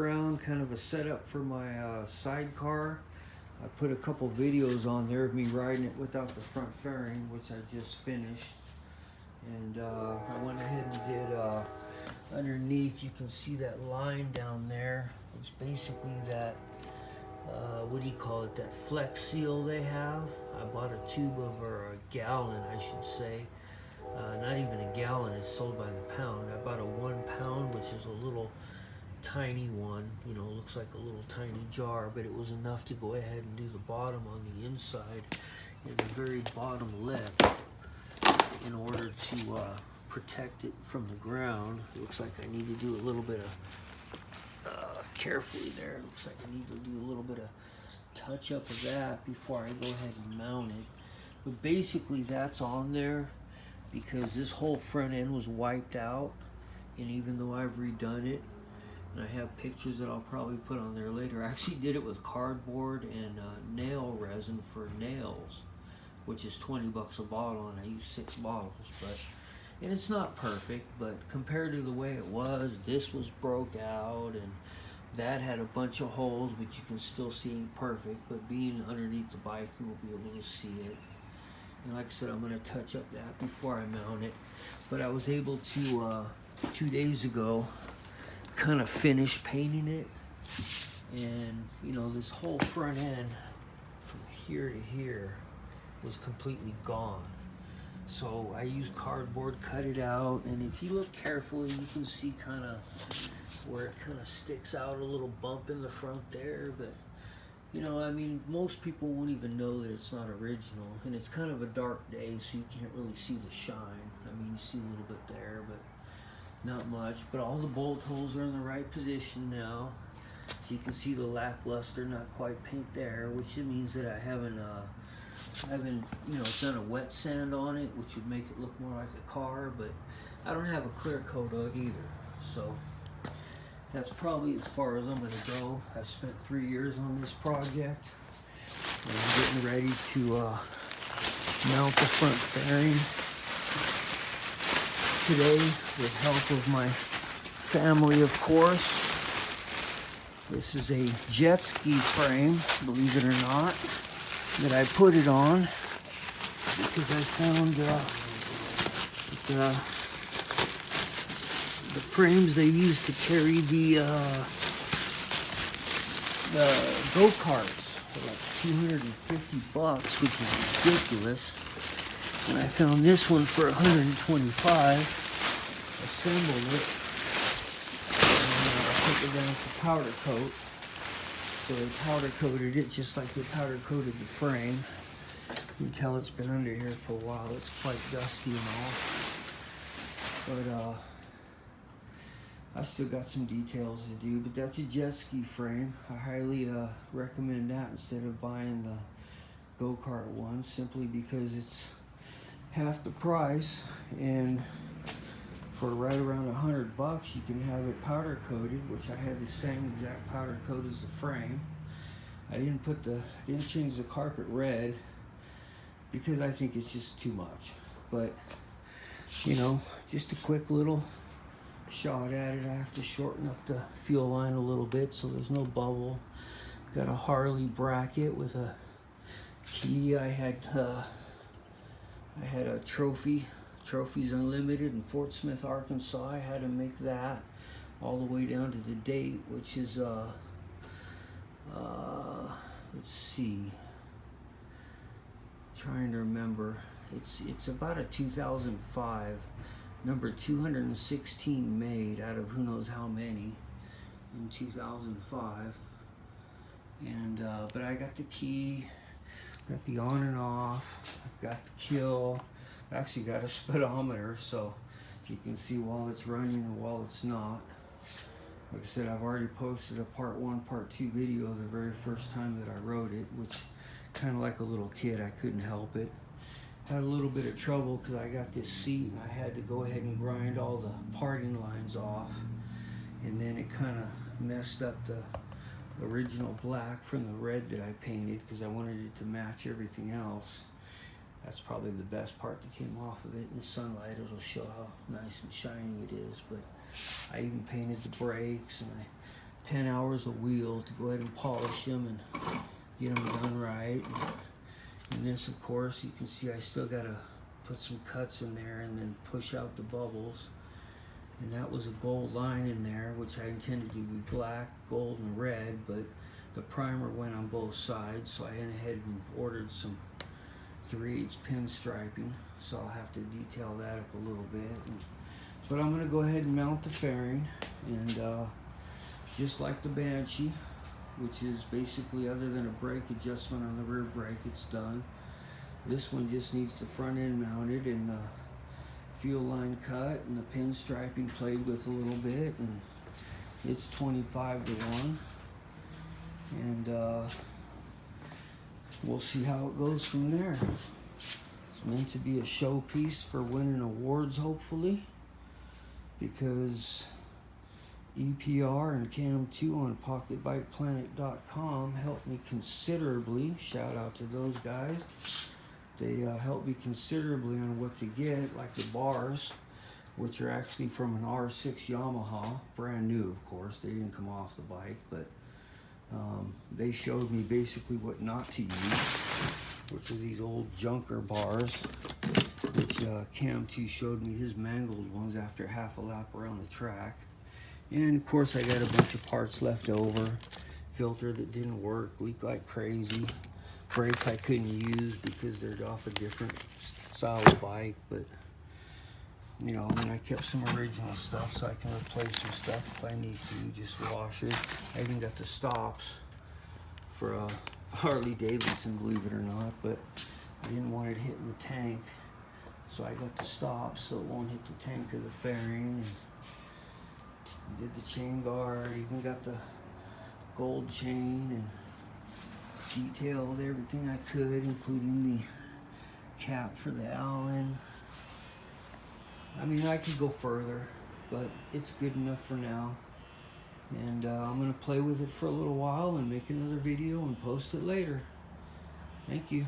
Around kind of a setup for my sidecar. I put a couple videos on there of me riding it without the front fairing, which I just finished. And I went ahead and did underneath. You can see that line down there. It's basically that what do you call it, that flex seal they have. I bought a tube of, or a gallon I should say, not even a gallon, it's sold by the pound. I bought a 1 pound, which is a little tiny one, you know, looks like a little tiny jar, but it was enough to go ahead and do the bottom on the inside and the very bottom lip in order to protect it from the ground. It looks like I need to do a little bit of carefully there. It looks like I need to do a little bit of touch up of that before I go ahead and mount it. But basically that's on there because this whole front end was wiped out, and even though I've redone it, and I have pictures that I'll probably put on there later. I actually did it with cardboard and nail resin for nails, which is 20 bucks a bottle, and I used 6 bottles. And it's not perfect, but compared to the way it was, this was broke out, and that had a bunch of holes, but you can still see it perfect. But being underneath the bike, you will be able to see it. And like I said, I'm going to touch up that before I mount it. But I was able to, 2 days ago, kind of finished painting it, and you know, this whole front end from here to here was completely gone. So I used cardboard, cut it out, and if you look carefully, you can see kind of where it kind of sticks out, a little bump in the front there. But you know, I mean, most people won't even know that it's not original, and it's kind of a dark day, so you can't really see the shine. I mean, you see a little bit there, but not much. But all the bolt holes are in the right position now, so you can see the lackluster, not quite paint there, which means that I haven't you know, done a wet sand on it, which would make it look more like a car. But I don't have a clear coat on it either, so that's probably as far as I'm going to go. I spent 3 years on this project, and I'm getting ready to mount the front fairing today with help of my family, of course. This is a jet ski frame, believe it or not, that I put it on because I found the frames they use to carry the go-karts for like 250 bucks, which is ridiculous. And I found this one for 125, assembled it, and I took it down to powder coat. So they powder coated it just like they powder coated the frame. You can tell it's been under here for a while. It's quite dusty and all. But I still got some details to do. But that's a jet ski frame. I highly recommend that instead of buying the go-kart one, simply because it's half the price, and for right around 100 bucks you can have it powder coated, which I had the same exact powder coat as the frame. I didn't change the carpet red because I think it's just too much. But you know, just a quick little shot at it. I have to shorten up the fuel line a little bit so there's no bubble. Got a Harley bracket with a key. I had a Trophies Unlimited in Fort Smith, Arkansas. I had to make that all the way down to the date, which is let's see, trying to remember. It's about a 2005, number 216 made out of who knows how many in 2005. And but I got the key, got the on and off, I've got the kill. I actually got a speedometer, so you can see while it's running and while it's not. Like I said, I've already posted a part 1, part 2 video the very first time that I rode it, which kind of like a little kid, I couldn't help it. Had a little bit of trouble because I got this seat and I had to go ahead and grind all the parting lines off, and then it kind of messed up the original black from the red that I painted because I wanted it to match everything else. That's probably the best part that came off of it. In the sunlight, it'll show how nice and shiny it is. But I even painted the brakes, and I 10 hours a wheel to go ahead and polish them and get them done right. And this, of course, you can see I still got to put some cuts in there and then push out the bubbles. And that was a gold line in there, which I intended to be black, gold, and red, but the primer went on both sides, so I went ahead and ordered some 3/8 pinstriping, so I'll have to detail that up a little bit. But I'm going to go ahead and mount the fairing, and just like the Banshee, which is basically, other than a brake adjustment on the rear brake, it's done. This one just needs the front end mounted and the fuel line cut and the pinstriping played with a little bit, and it's 25-1. And we'll see how it goes from there. It's meant to be a showpiece for winning awards, hopefully, because EPR and Cam2 on PocketBikePlanet.com helped me considerably. Shout out to those guys. They helped me considerably on what to get, like the bars, which are actually from an R6 Yamaha, brand new, of course. They didn't come off the bike, but they showed me basically what not to use, which are these old junker bars, which Cam2 showed me his mangled ones after half a lap around the track. And of course I got a bunch of parts left over, filter that didn't work, leaked like crazy, brakes I couldn't use because they're off a different style of bike, but you know, and I kept some original stuff so I can replace some stuff if I need to, just washers. I even got the stops for a Harley Davidson, believe it or not, but I didn't want it hitting the tank, so I got the stops so it won't hit the tank or the fairing. And did the chain guard, even got the gold chain, and detailed everything I could, including the cap for the Allen. I mean, I could go further, but it's good enough for now. And I'm going to play with it for a little while and make another video and post it later. Thank you.